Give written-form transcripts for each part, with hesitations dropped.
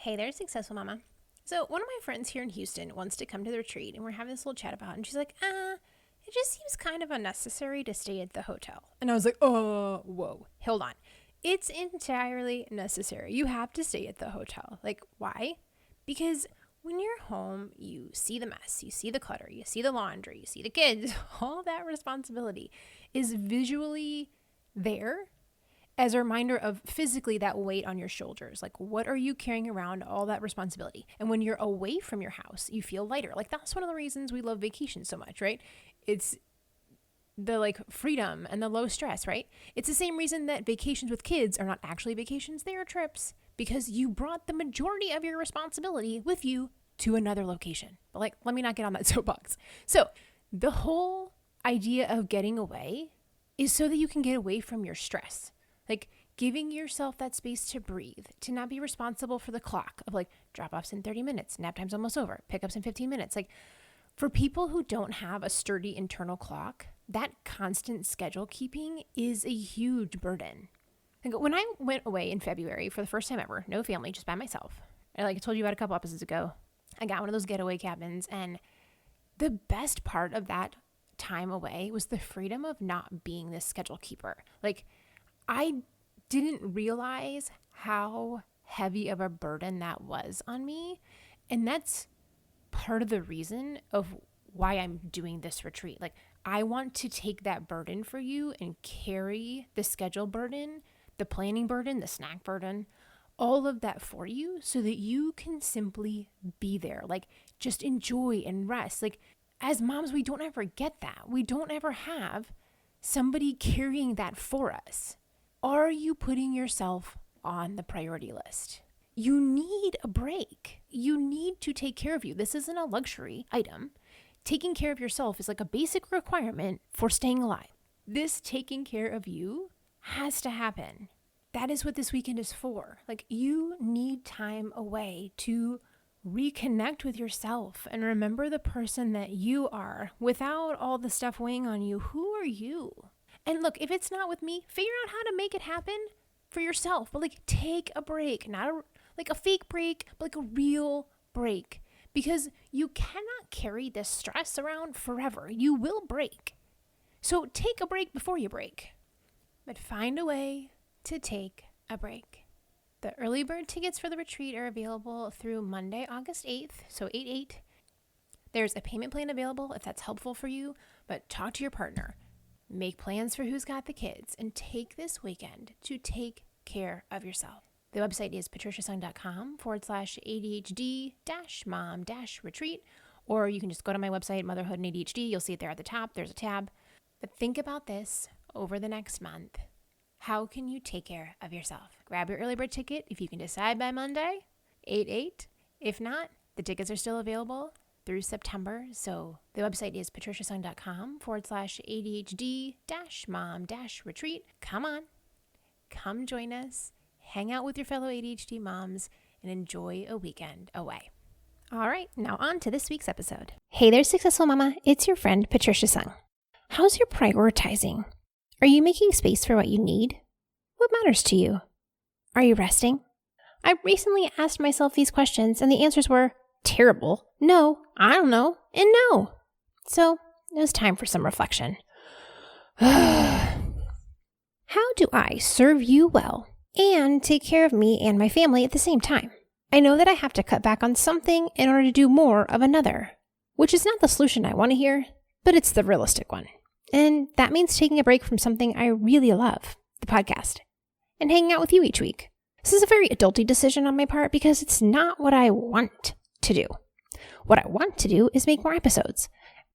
Hey there, Successful Mama. So one of my friends here in Houston wants to come to the retreat, and we're having this little chat about it, and she's like, it just seems kind of unnecessary to stay at the hotel. And I was like, whoa, hold on. It's entirely necessary. You have to stay at the hotel. Like, why? Because when you're home, you see the mess, you see the clutter, you see the laundry, you see the kids. All that responsibility is visually there as a reminder of physically that weight on your shoulders. Like, what are you carrying around, all that responsibility? And when you're away from your house, you feel lighter. Like, that's one of the reasons we love vacations so much, right? It's the freedom and the low stress, right? It's the same reason that vacations with kids are not actually vacations, they are trips, because you brought the majority of your responsibility with you to another location. But let me not get on that soapbox. So the whole idea of getting away is so that you can get away from your stress. Like, giving yourself that space to breathe, to not be responsible for the clock of drop-offs in 30 minutes, nap time's almost over, pickups in 15 minutes. For people who don't have a sturdy internal clock, that constant schedule keeping is a huge burden. When I went away in February for the first time ever, no family, just by myself, and I told you about a couple episodes ago, I got one of those getaway cabins, and the best part of that time away was the freedom of not being this schedule keeper. I didn't realize how heavy of a burden that was on me. And that's part of the reason of why I'm doing this retreat. I want to take that burden for you and carry the schedule burden, the planning burden, the snack burden, all of that for you so that you can simply be there. Just enjoy and rest. As moms, we don't ever get that. We don't ever have somebody carrying that for us. Are you putting yourself on the priority list? You need a break. You need to take care of you. This isn't a luxury item. Taking care of yourself is a basic requirement for staying alive. This taking care of you has to happen. That is what this weekend is for. You need time away to reconnect with yourself and remember the person that you are without all the stuff weighing on you. Who are you? And look, if it's not with me, figure out how to make it happen for yourself. But take a break, not a fake break, but a real break. Because you cannot carry this stress around forever. You will break. So take a break before you break. But find a way to take a break. The early bird tickets for the retreat are available through Monday, August 8th, so 8/8. There's a payment plan available if that's helpful for you, but talk to your partner. Make plans for who's got the kids and take this weekend to take care of yourself. The website is patriciasung.com/ADHD-mom-retreat, or you can just go to my website, Motherhood and ADHD. You'll see it there at the top. There's a tab. But think about this over the next month. How can you take care of yourself? Grab your early bird ticket if you can decide by Monday, 8/8. If not, the tickets are still available through September. So the website is patriciasung.com/ADHD-mom-retreat. Come on, come join us, hang out with your fellow ADHD moms, and enjoy a weekend away. All right, now on to this week's episode. Hey there, Successful Mama. It's your friend, Patricia Sung. How's your prioritizing? Are you making space for what you need? What matters to you? Are you resting? I recently asked myself these questions, and the answers were terrible, no, I don't know, and no. So it was time for some reflection. How do I serve you well and take care of me and my family at the same time? I know that I have to cut back on something in order to do more of another, which is not the solution I want to hear, but it's the realistic one. And that means taking a break from something I really love, the podcast, and hanging out with you each week. This is a very adulty decision on my part because it's not what I want to do. What I want to do is make more episodes.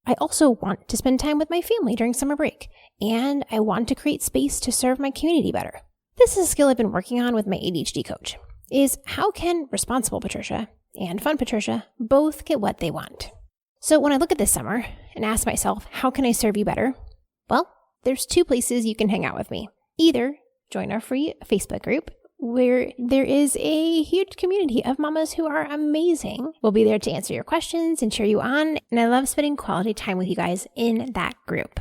I also want to spend time with my family during summer break, and I want to create space to serve my community better. This is a skill I've been working on with my ADHD coach, is how can responsible Patricia and fun Patricia both get what they want? So when I look at this summer and ask myself, how can I serve you better? Well, there's two places you can hang out with me. Either join our free Facebook group, where there is a huge community of mamas who are amazing. We'll be there to answer your questions and cheer you on, and I love spending quality time with you guys in that group.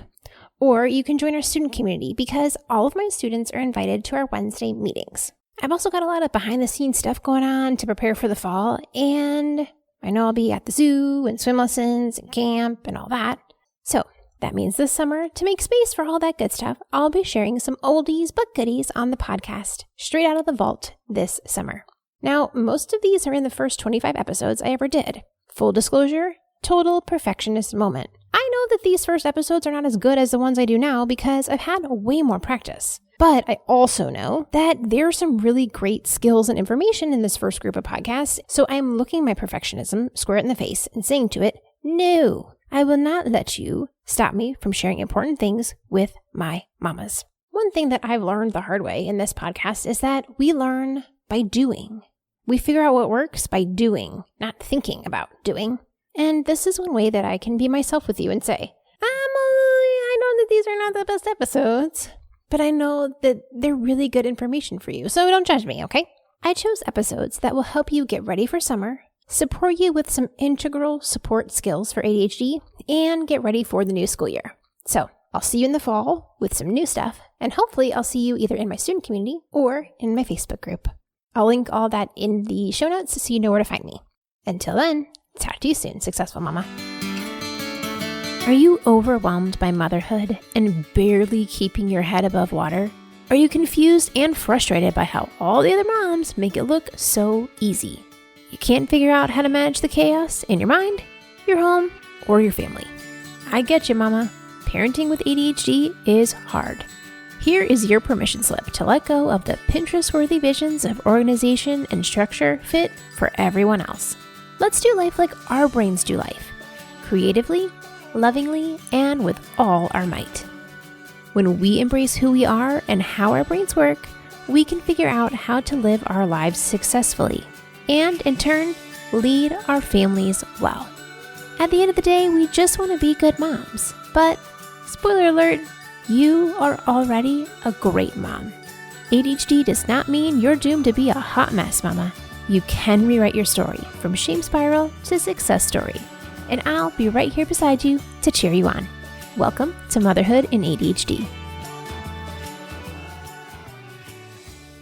Or you can join our student community because all of my students are invited to our Wednesday meetings. I've also got a lot of behind the scenes stuff going on to prepare for the fall, and I know I'll be at the zoo and swim lessons and camp and all that. So that means this summer, to make space for all that good stuff, I'll be sharing some oldies but goodies on the podcast straight out of the vault this summer. Now, most of these are in the first 25 episodes I ever did. Full disclosure, total perfectionist moment. I know that these first episodes are not as good as the ones I do now because I've had way more practice. But I also know that there are some really great skills and information in this first group of podcasts, so I am looking my perfectionism square in the face and saying to it, no, I will not let you stop me from sharing important things with my mamas. One thing that I've learned the hard way in this podcast is that we learn by doing. We figure out what works by doing, not thinking about doing. And this is one way that I can be myself with you and say, I know that these are not the best episodes, but I know that they're really good information for you, so don't judge me, okay? I chose episodes that will help you get ready for summer, support you with some integral support skills for ADHD, and get ready for the new school year. So I'll see you in the fall with some new stuff, and hopefully I'll see you either in my student community or in my Facebook group. I'll link all that in the show notes so you know where to find me. Until then, talk to you soon, successful mama. Are you overwhelmed by motherhood and barely keeping your head above water? Are you confused and frustrated by how all the other moms make it look so easy? You can't figure out how to manage the chaos in your mind, your home, or your family. I get you, mama. Parenting with ADHD is hard. Here is your permission slip to let go of the Pinterest-worthy visions of organization and structure fit for everyone else. Let's do life like our brains do life, creatively, lovingly, and with all our might. When we embrace who we are and how our brains work, we can figure out how to live our lives successfully and, in turn, lead our families well. At the end of the day, we just want to be good moms. But, spoiler alert, you are already a great mom. ADHD does not mean you're doomed to be a hot mess, mama. You can rewrite your story from shame spiral to success story. And I'll be right here beside you to cheer you on. Welcome to Motherhood in ADHD.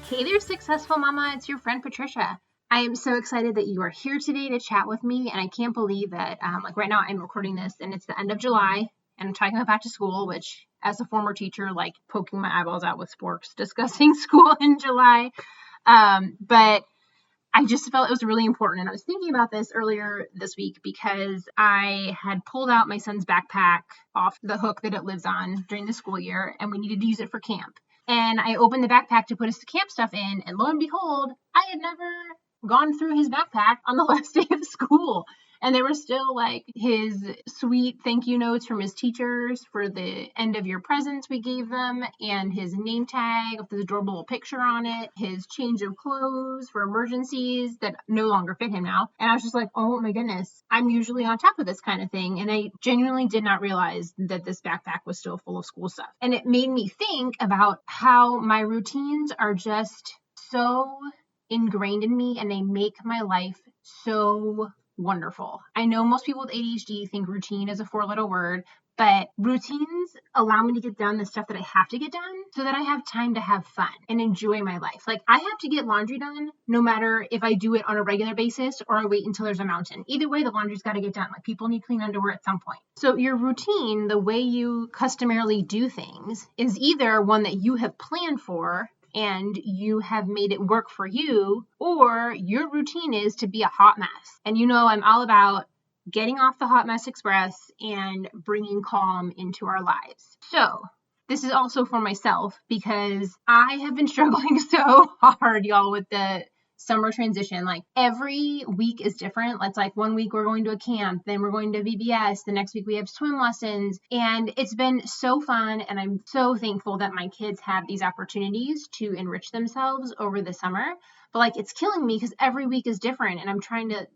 Hey there, successful mama. It's your friend Patricia. I am so excited that you are here today to chat with me, and I can't believe that right now I'm recording this and it's the end of July and I'm trying to go back to school, which as a former teacher, like poking my eyeballs out with sporks, discussing school in July. But I just felt it was really important. And I was thinking about this earlier this week because I had pulled out my son's backpack off the hook that it lives on during the school year, and we needed to use it for camp. And I opened the backpack to put his camp stuff in, and lo and behold, I had never gone through his backpack on the last day of school. And there were still like his sweet thank you notes from his teachers for the end of year presents we gave them, and his name tag with his adorable little picture on it, his change of clothes for emergencies that no longer fit him now. And I was just like, oh my goodness, I'm usually on top of this kind of thing. And I genuinely did not realize that this backpack was still full of school stuff. And it made me think about how my routines are just so ingrained in me, and they make my life so wonderful. I know most people with ADHD think routine is a 4-letter word, but routines allow me to get done the stuff that I have to get done so that I have time to have fun and enjoy my life. Like I have to get laundry done no matter if I do it on a regular basis or I wait until there's a mountain. Either way, the laundry's got to get done. Like people need clean underwear at some point. So your routine, the way you customarily do things, is either one that you have planned for and you have made it work for you, or your routine is to be a hot mess. And you know, I'm all about getting off the hot mess express and bringing calm into our lives. So this is also for myself because I have been struggling so hard, y'all, with the summer transition. Like every week is different. It's like one week we're going to a camp, then we're going to VBS, the next week we have swim lessons, and it's been so fun. And I'm so thankful that my kids have these opportunities to enrich themselves over the summer. But like it's killing me because every week is different and I'm trying to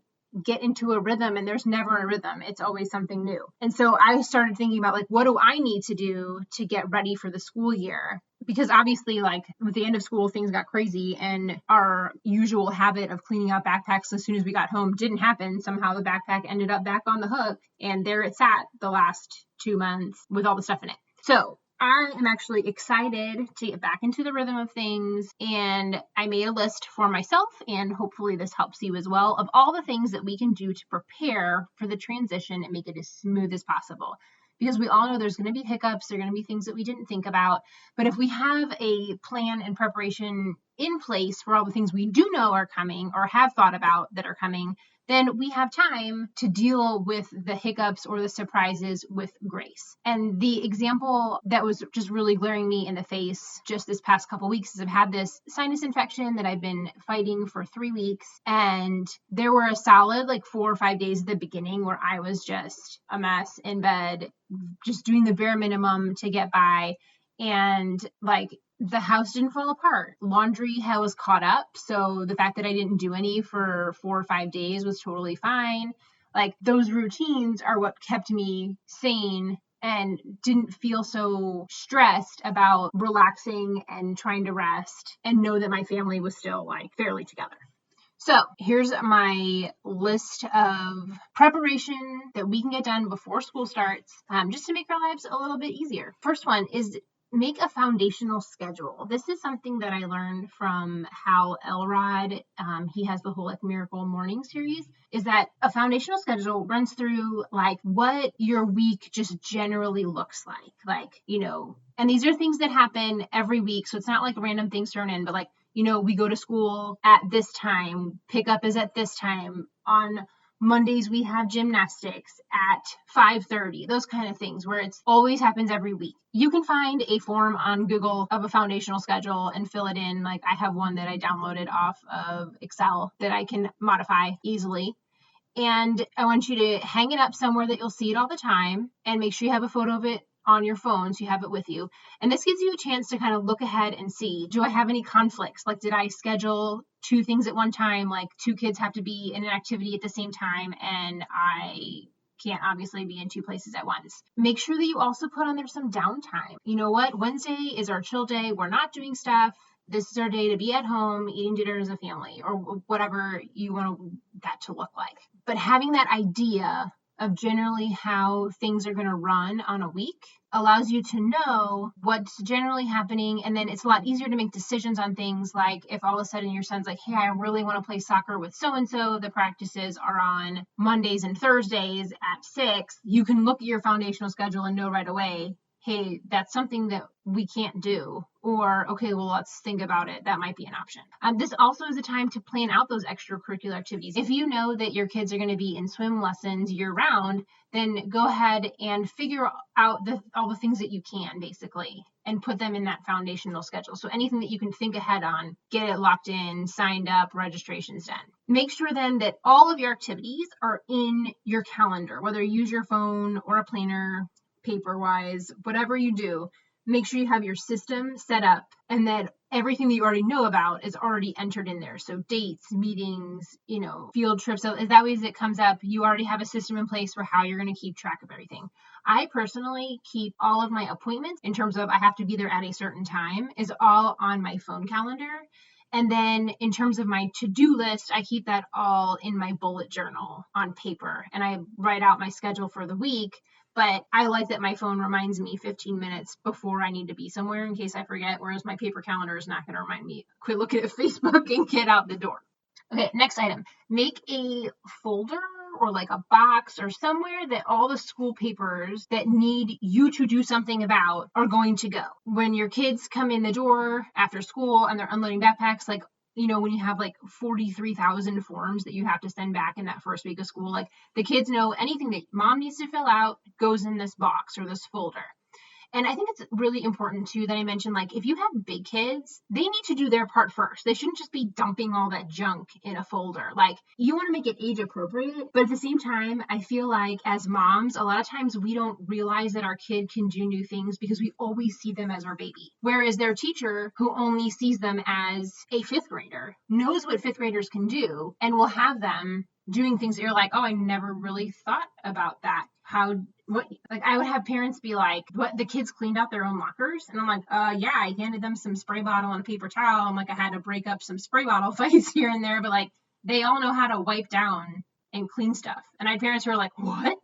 get into a rhythm, and there's never a rhythm. It's always something new. And so I started thinking about like, what do I need to do to get ready for the school year? Because obviously, like with the end of school, things got crazy, and our usual habit of cleaning out backpacks as soon as we got home didn't happen. Somehow the backpack ended up back on the hook, and there it sat the last 2 months with all the stuff in it. So I am actually excited to get back into the rhythm of things, and I made a list for myself, and hopefully this helps you as well, of all the things that we can do to prepare for the transition and make it as smooth as possible. Because we all know there's going to be hiccups, there are going to be things that we didn't think about, but if we have a plan and preparation in place for all the things we do know are coming or have thought about that are coming, then we have time to deal with the hiccups or the surprises with grace. And the example that was just really glaring me in the face just this past couple weeks is I've had this sinus infection that I've been fighting for 3 weeks. And there were a solid 4 or 5 days at the beginning where I was just a mess in bed, just doing the bare minimum to get by. And the house didn't fall apart. Laundry was caught up. So the fact that I didn't do any for 4 or 5 days was totally fine. Those routines are what kept me sane and didn't feel so stressed about relaxing and trying to rest and know that my family was still fairly together. So here's my list of preparation that we can get done before school starts, just to make our lives a little bit easier. First one is make a foundational schedule. This is something that I learned from Hal Elrod. He has the whole Miracle Morning series, is that a foundational schedule runs through what your week just generally looks like, and these are things that happen every week. So it's not random things thrown in, but we go to school at this time, pickup is at this time. On Mondays, we have gymnastics at 5:30, those kind of things where it always happens every week. You can find a form on Google of a foundational schedule and fill it in. I have one that I downloaded off of Excel that I can modify easily. And I want you to hang it up somewhere that you'll see it all the time, and make sure you have a photo of it on your phone so you have it with you. And this gives you a chance to kind of look ahead and see, do I have any conflicts? Did I schedule 2 things at one time? 2 kids have to be in an activity at the same time, and I can't obviously be in 2 places at once. Make sure that you also put on there some downtime. You know what? Wednesday is our chill day. We're not doing stuff. This is our day to be at home eating dinner as a family, or whatever you want that to look like. But having that idea of generally how things are going to run on a week allows you to know what's generally happening. And then it's a lot easier to make decisions on things if all of a sudden your son's hey, I really want to play soccer with so-and-so. The practices are on Mondays and Thursdays at 6. You can look at your foundational schedule and know right away, hey, that's something that we can't do. Or, okay, well, let's think about it. That might be an option. This also is a time to plan out those extracurricular activities. If you know that your kids are going to be in swim lessons year round, then go ahead and figure out all the things that you can, basically, and put them in that foundational schedule. So anything that you can think ahead on, get it locked in, signed up, registrations done. Make sure then that all of your activities are in your calendar, whether you use your phone or a planner, paper-wise, whatever you do. Make sure you have your system set up and that everything that you already know about is already entered in there. So dates, meetings, field trips. So that way as it comes up, you already have a system in place for how you're going to keep track of everything. I personally keep all of my appointments in terms of I have to be there at a certain time is all on my phone calendar. And then in terms of my to-do list, I keep that all in my bullet journal on paper. And I write out my schedule for the week. But I like that my phone reminds me 15 minutes before I need to be somewhere in case I forget, whereas my paper calendar is not going to remind me. Quit looking at Facebook and get out the door. Okay, next item. Make a folder or a box or somewhere that all the school papers that need you to do something about are going to go. When your kids come in the door after school and they're unloading backpacks, when you have 43,000 forms that you have to send back in that first week of school, the kids know anything that mom needs to fill out goes in this box or this folder. And I think it's really important too that I mentioned, if you have big kids, they need to do their part first. They shouldn't just be dumping all that junk in a folder. You want to make it age appropriate, but at the same time, I feel as moms, a lot of times we don't realize that our kid can do new things because we always see them as our baby. Whereas their teacher, who only sees them as a 5th grader, knows what 5th graders can do and will have them doing things that you're oh, I never really thought about that. I would have parents be what, the kids cleaned out their own lockers? And I'm yeah, I handed them some spray bottle and a paper towel. I'm I had to break up some spray bottle fights here and there, but they all know how to wipe down and clean stuff. And I had parents who are what?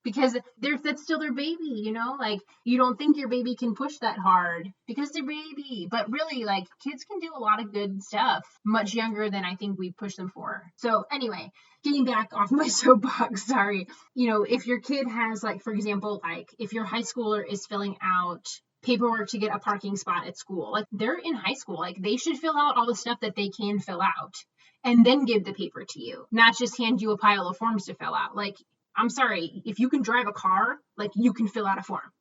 because that's still their baby, like you don't think your baby can push that hard because they're baby, but really like kids can do a lot of good stuff much younger than I think we push them for. So anyway, getting back off my soapbox, sorry. If your kid has, like, for example, like if your high schooler is filling out paperwork to get a parking spot at school, like they're in high school, like they should fill out all the stuff that they can fill out and then give the paper to you, not just hand you a pile of forms to fill out. Like, I'm sorry, if you can drive a car, like you can fill out a form,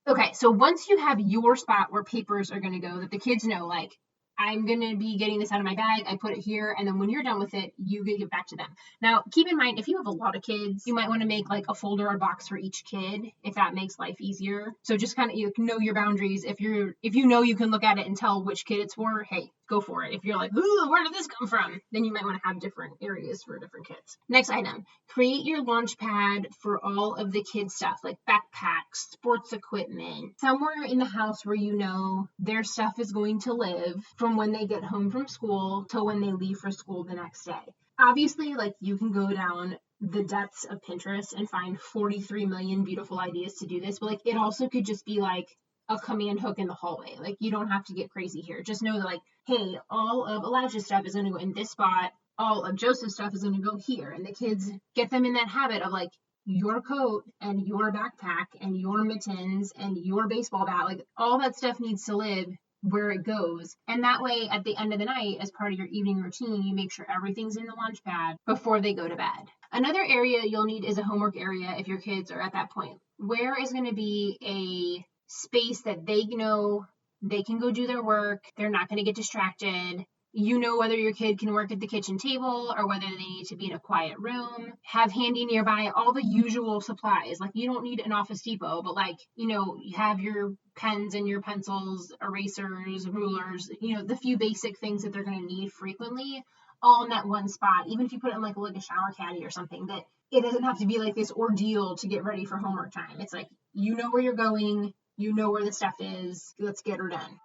Okay, so once you have your spot where papers are going to go, that the kids know, like, I'm going to be getting this out of my bag, I put it here, and then when you're done with it, you give it back to them. Now, keep in mind, if you have a lot of kids, you might want to make like a folder or box for each kid, if that makes life easier. So just kind of, you know your boundaries. If you know you can look at it and tell which kid it's for, hey, go for it. If you're like, ooh, where did this come from? Then you might want to have different areas for different kids. Next item, create your launch pad for all of the kids' stuff, like backpacks, sports equipment, somewhere in the house where you know their stuff is going to live from when they get home from school till when they leave for school the next day. Obviously, like, you can go down the depths of Pinterest and find 43 million beautiful ideas to do this, but like it also could just be like a command hook in the hallway. Like, you don't have to get crazy here. Just know that, like, hey, all of Elijah's stuff is going to go in this spot. All of Joseph's stuff is going to go here. And the kids, get them in that habit of like your coat and your backpack and your mittens and your baseball bat. Like, all that stuff needs to live where it goes. And that way, at the end of the night, as part of your evening routine, you make sure everything's in the lunch pad before they go to bed. Another area you'll need is a homework area if your kids are at that point. Where is going to be a space that they know they can go do their work, they're not going to get distracted. Whether your kid can work at the kitchen table or whether they need to be in a quiet room. Have handy nearby all the usual supplies. Like, you don't need an Office Depot, but like, you have your pens and your pencils, erasers, rulers, the few basic things that they're going to need frequently, all in that one spot. Even if you put it in like a shower caddy or something, that it doesn't have to be like this ordeal to get ready for homework time. It's like, where you're going, where the stuff is, let's get her done.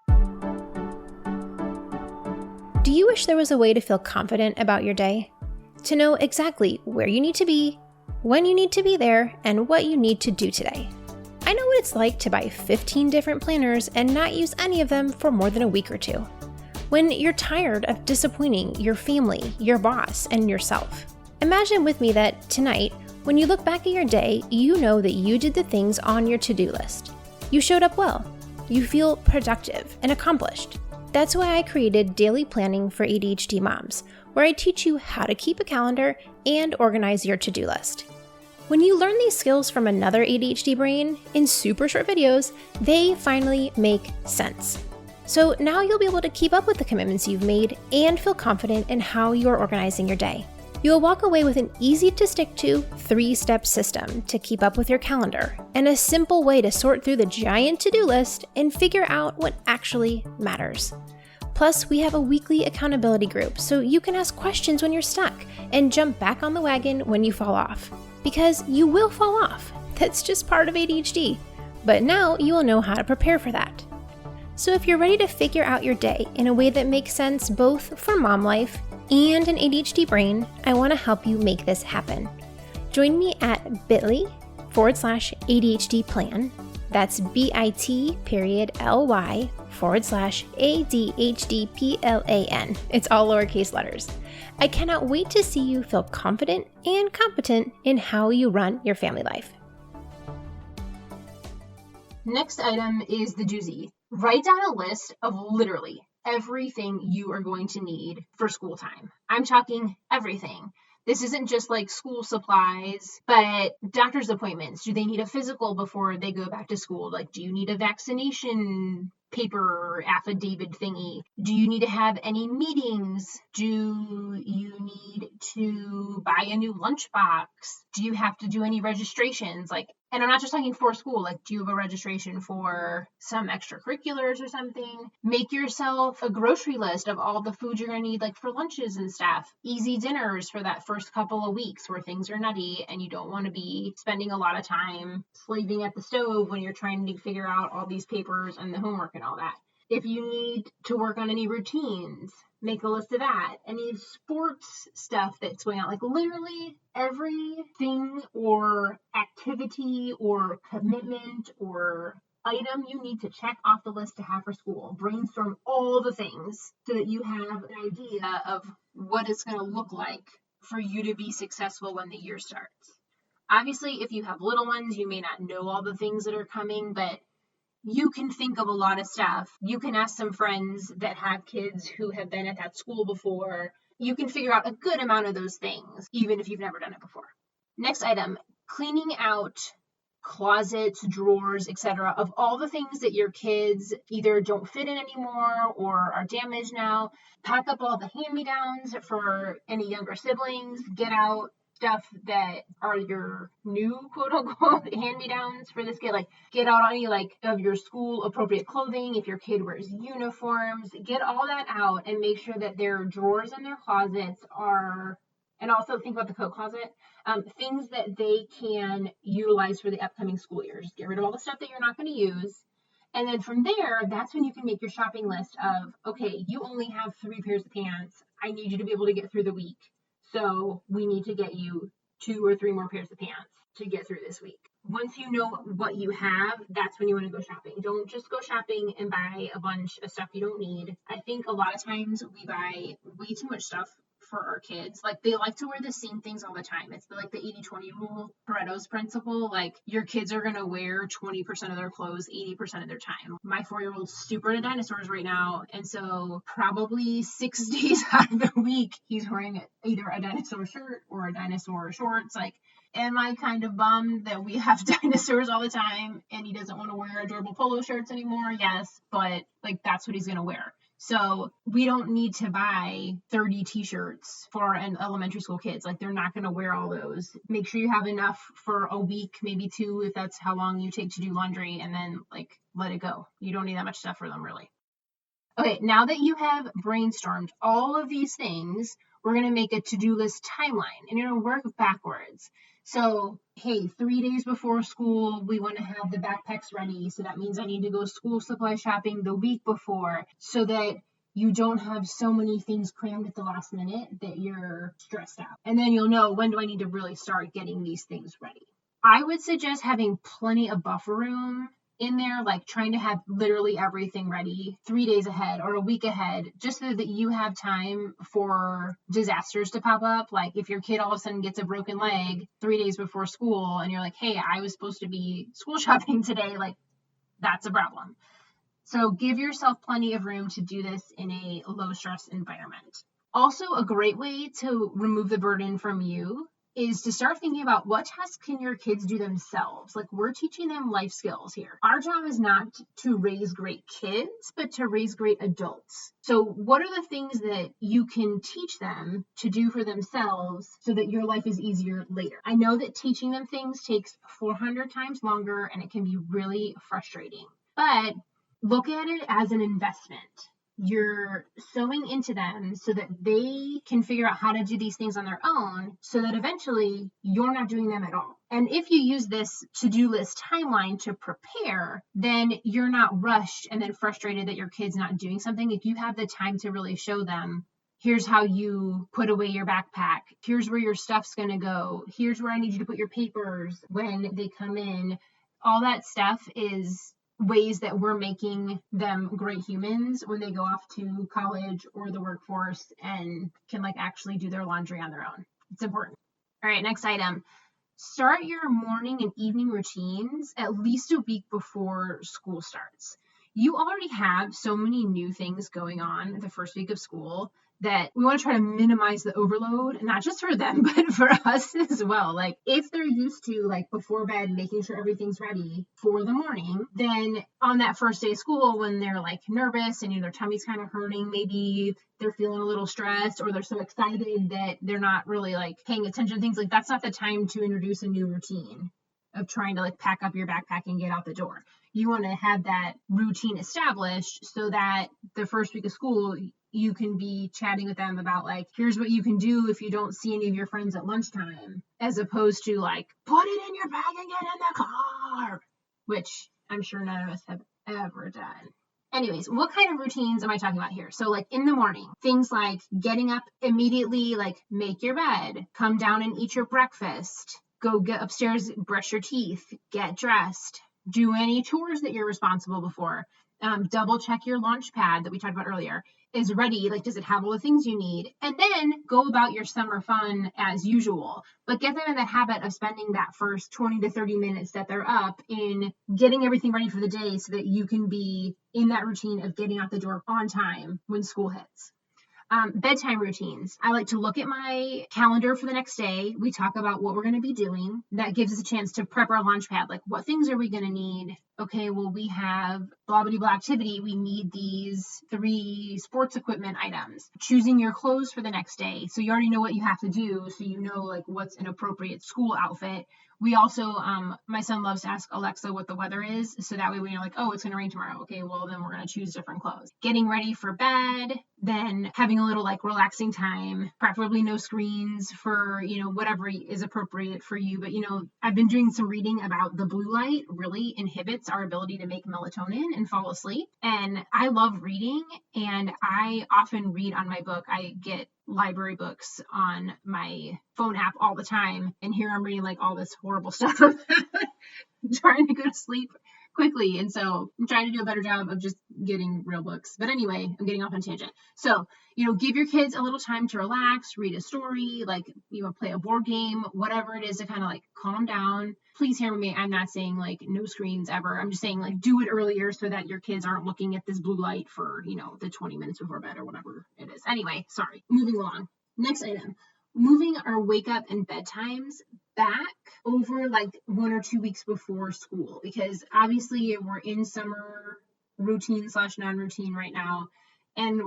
Do you wish there was a way to feel confident about your day? To know exactly where you need to be, when you need to be there, and what you need to do today? I know what it's like to buy 15 different planners and not use any of them for more than a week or two. When you're tired of disappointing your family, your boss, and yourself. Imagine with me that tonight, when you look back at your day, you know that you did the things on your to-do list. You showed up well. You feel productive and accomplished. That's why I created Daily Planning for ADHD Moms, where I teach you how to keep a calendar and organize your to-do list. When you learn these skills from another ADHD brain in super short videos, they finally make sense. So now you'll be able to keep up with the commitments you've made and feel confident in how you're organizing your day. You'll walk away with an easy-to-stick-to 3-step system to keep up with your calendar and a simple way to sort through the giant to-do list and figure out what actually matters. Plus, we have a weekly accountability group so you can ask questions when you're stuck and jump back on the wagon when you fall off. Because you will fall off. That's just part of ADHD. But now you will know how to prepare for that. So if you're ready to figure out your day in a way that makes sense both for mom life and an ADHD brain, I want to help you make this happen. Join me at bit.ly/ADHD plan. That's bit.ly/ADHD plan. It's all lowercase letters. I cannot wait to see you feel confident and competent in how you run your family life. Next item is the doozy. Write down a list of literally everything you are going to need for school time. I'm talking everything. This isn't just like school supplies, but doctor's appointments. Do they need a physical before they go back to school? Like, do you need a vaccination paper affidavit thingy? Do you need to have any meetings? Do you need to buy a new lunchbox? Do you have to do any registrations? And I'm not just talking for school, do you have a registration for some extracurriculars or something? Make yourself a grocery list of all the food you're going to need, for lunches and stuff. Easy dinners for that first couple of weeks where things are nutty and you don't want to be spending a lot of time slaving at the stove when you're trying to figure out all these papers and the homework and all that. If you need to work on any routines, make a list of that. Any sports stuff that's going on, like literally everything or activity or commitment or item you need to check off the list to have for school. Brainstorm all the things so that you have an idea of what it's going to look like for you to be successful when the year starts. Obviously, if you have little ones, you may not know all the things that are coming, but you can think of a lot of stuff. You can ask some friends that have kids who have been at that school before. You can figure out a good amount of those things, even if you've never done it before. Next item, cleaning out closets, drawers, etc. of all the things that your kids either don't fit in anymore or are damaged now. Pack up all the hand-me-downs for any younger siblings. Get out stuff that are your new quote-unquote hand-me-downs for this kid. Like, get out any of your school appropriate clothing. If your kid wears uniforms, get all that out and make sure that their drawers and their closets are, and also think about the coat closet, things that they can utilize for the upcoming school year. Just get rid of all the stuff that you're not going to use. And then from there, that's when you can make your shopping list of, okay, you only have 3 pairs of pants. I need you to be able to get through the week. So we need to get you 2 or 3 more pairs of pants to get through this week. Once you know what you have, that's when you want to go shopping. Don't just go shopping and buy a bunch of stuff you don't need. I think a lot of times we buy way too much stuff for our kids. Like, they like to wear the same things all the time. It's like the 80-20 rule, Pareto's principle. Like, your kids are going to wear 20% of their clothes 80% of their time. My 4-year-old's super into dinosaurs right now, and so probably 6 days out of the week he's wearing either a dinosaur shirt or a dinosaur shorts. Like, am I kind of bummed that we have dinosaurs all the time and he doesn't want to wear adorable polo shirts anymore? Yes, but like, that's what he's going to wear. So we don't need to buy 30 t-shirts for an elementary school kids. Like, they're not going to wear all those. Make sure you have enough for a week, maybe 2, if that's how long you take to do laundry, and then like, let it go. You don't need that much stuff for them, really. Okay, now that you have brainstormed all of these things, we're going to make a to-do list timeline, and you're going to work backwards. So, hey, 3 days before school, we want to have the backpacks ready. So that means I need to go school supply shopping the week before so that you don't have so many things crammed at the last minute that you're stressed out. And then you'll know, when do I need to really start getting these things ready? I would suggest having plenty of buffer room in there, like trying to have literally everything ready 3 days ahead or a week ahead, just so that you have time for disasters to pop up. Like, if your kid all of a sudden gets a broken leg 3 days before school and you're like, hey, I was supposed to be school shopping today, like, that's a problem. So give yourself plenty of room to do this in a low stress environment. Also, a great way to remove the burden from you is to start thinking about, what tasks can your kids do themselves? Like, we're teaching them life skills here. Our job is not to raise great kids, but to raise great adults. So what are the things that you can teach them to do for themselves so that your life is easier later? I know that teaching them things takes 400 times longer and it can be really frustrating, but look at it as an investment. You're sewing into them so that they can figure out how to do these things on their own, so that eventually you're not doing them at all. And if you use this to-do list timeline to prepare, then you're not rushed and then frustrated that your kid's not doing something. If you have the time to really show them, here's how you put away your backpack, here's where your stuff's going to go, here's where I need you to put your papers when they come in, all that stuff is ways that we're making them great humans when they go off to college or the workforce and can like actually do their laundry on their own. It's important. All right, next item. Start your morning and evening routines at least a week before school starts. You already have so many new things going on the first week of school that we want to try to minimize the overload, not just for them, but for us as well. Like, if they're used to, like, before bed, making sure everything's ready for the morning, then on that first day of school, when they're like nervous and their tummy's kind of hurting, maybe they're feeling a little stressed or they're so excited that they're not really like paying attention to things, like, that's not the time to introduce a new routine of trying to like pack up your backpack and get out the door. You want to have that routine established so that the first week of school, you can be chatting with them about like, here's what you can do if you don't see any of your friends at lunchtime, as opposed to like, put it in your bag and get in the car, which I'm sure none of us have ever done. Anyways, what kind of routines am I talking about here? So like in the morning, things like getting up immediately, like make your bed, come down and eat your breakfast, go get upstairs, brush your teeth, get dressed, do any chores that you're responsible before, double check your launch pad that we talked about earlier is ready. Like, does it have all the things you need? And then go about your summer fun as usual, but get them in the habit of spending that first 20 to 30 minutes that they're up in getting everything ready for the day so that you can be in that routine of getting out the door on time when school hits. Bedtime routines. I like to look at my calendar for the next day. We talk about what we're going to be doing. That gives us a chance to prep our launch pad. Like, what things are we going to need? Okay, well, we have blah, blah, blah activity. We need these 3 sports equipment items. Choosing your clothes for the next day. So you already know what you have to do. So you know, like, what's an appropriate school outfit. We also, my son loves to ask Alexa what the weather is. So that way we know, like, oh, it's going to rain tomorrow. Okay, well, then we're going to choose different clothes. Getting ready for bed, then having a little like relaxing time, preferably no screens for, whatever is appropriate for you. But, I've been doing some reading about the blue light really inhibits our ability to make melatonin and fall asleep. And I love reading, and I often read on my book. I get library books on my phone app all the time, and here I'm reading like all this horrible stuff trying to go to sleep quickly. And so I'm trying to do a better job of just getting real books. But anyway, I'm getting off on tangent. So, give your kids a little time to relax, read a story, like, play a board game, whatever it is to kind of like calm down. Please hear me. I'm not saying like no screens ever. I'm just saying like do it earlier so that your kids aren't looking at this blue light for, the 20 minutes before bed or whatever it is. Anyway, sorry. Moving along. Next item. Moving our wake up and bedtimes back over like 1 or 2 weeks before school, because obviously we're in summer routine / non-routine right now. And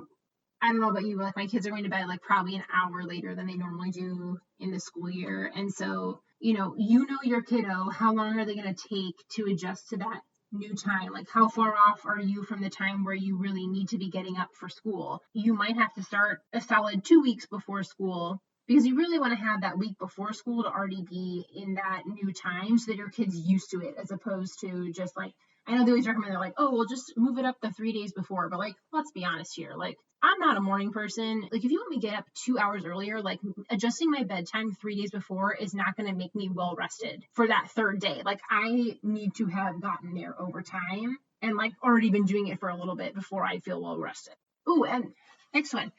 I don't know about you, but like my kids are going to bed like probably an hour later than they normally do in the school year. And so, your kiddo, how long are they going to take to adjust to that new time? Like, how far off are you from the time where you really need to be getting up for school? You might have to start a solid 2 weeks before school, because you really want to have that week before school to already be in that new time so that your kid's used to it, as opposed to just like, I know they always recommend, they're like, oh, well, just move it up the 3 days before. But like, let's be honest here. Like, I'm not a morning person. Like, if you want me to get up 2 hours earlier, like adjusting my bedtime 3 days before is not going to make me well rested for that third day. Like, I need to have gotten there over time and like already been doing it for a little bit before I feel well rested. Ooh, and next one.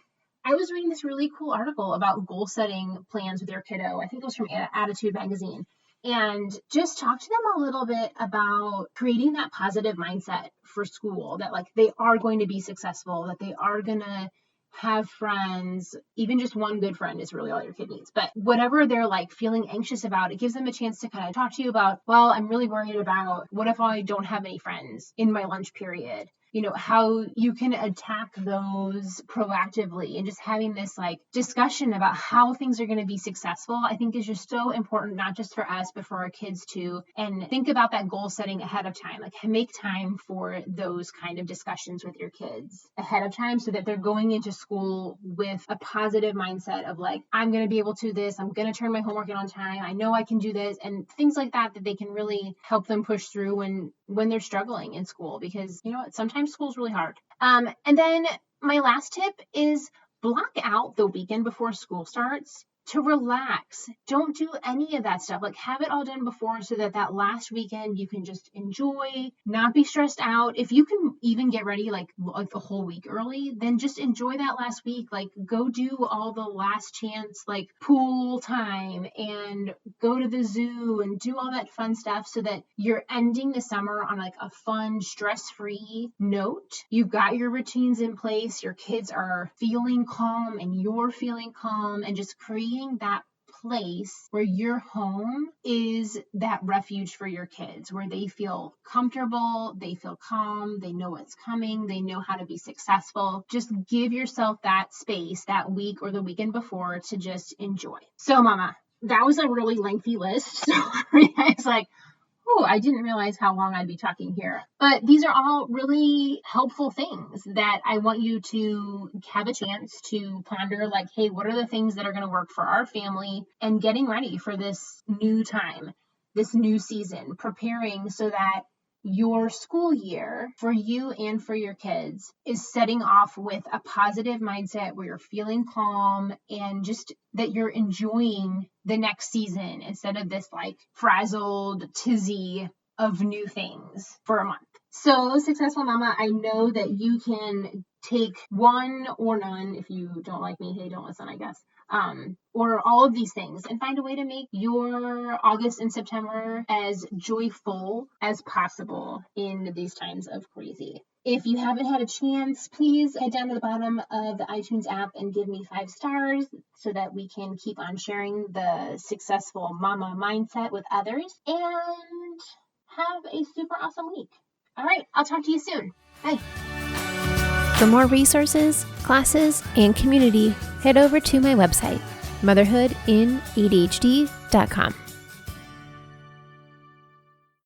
I was reading this really cool article about goal setting plans with your kiddo. I think it was from Attitude Magazine. And just talk to them a little bit about creating that positive mindset for school, that like they are going to be successful, that they are going to have friends. Even just one good friend is really all your kid needs. But whatever they're like feeling anxious about, it gives them a chance to kind of talk to you about, well, I'm really worried about what if I don't have any friends in my lunch period? How you can attack those proactively, and just having this like discussion about how things are going to be successful, I think is just so important, not just for us, but for our kids too. And think about that goal setting ahead of time, like make time for those kind of discussions with your kids ahead of time so that they're going into school with a positive mindset of like, I'm going to be able to do this. I'm going to turn my homework in on time. I know I can do this, and things like that they can really help them push through when they're struggling in school, because sometimes school's really hard. And then my last tip is block out the weekend before school starts to relax. Don't do any of that stuff. Like, have it all done before so that last weekend you can just enjoy, not be stressed out. If you can even get ready like the whole week early, then just enjoy that last week. Like, go do all the last chance like pool time and go to the zoo and do all that fun stuff so that you're ending the summer on like a fun, stress-free note. You've got your routines in place. Your kids are feeling calm and you're feeling calm, and just creating that place where your home is that refuge for your kids, where they feel comfortable, they feel calm, they know what's coming, they know how to be successful. Just give yourself that space that week or the weekend before to just enjoy. So, Mama, that was a really lengthy list. So it's like, oh, I didn't realize how long I'd be talking here. But these are all really helpful things that I want you to have a chance to ponder, like, hey, what are the things that are going to work for our family, and getting ready for this new time, this new season, preparing so that your school year for you and for your kids is setting off with a positive mindset where you're feeling calm and just that you're enjoying the next season instead of this like frazzled tizzy of new things for a month. So, successful mama, I know that you can take one or none. If you don't like me, hey, don't listen, I guess. Or all of these things and find a way to make your August and September as joyful as possible in these times of crazy. If you haven't had a chance, please head down to the bottom of the iTunes app and give me 5 stars so that we can keep on sharing the successful mama mindset with others and have a super awesome week. All right, I'll talk to you soon. Bye. For more resources, classes, and community, head over to my website, motherhoodinadhd.com.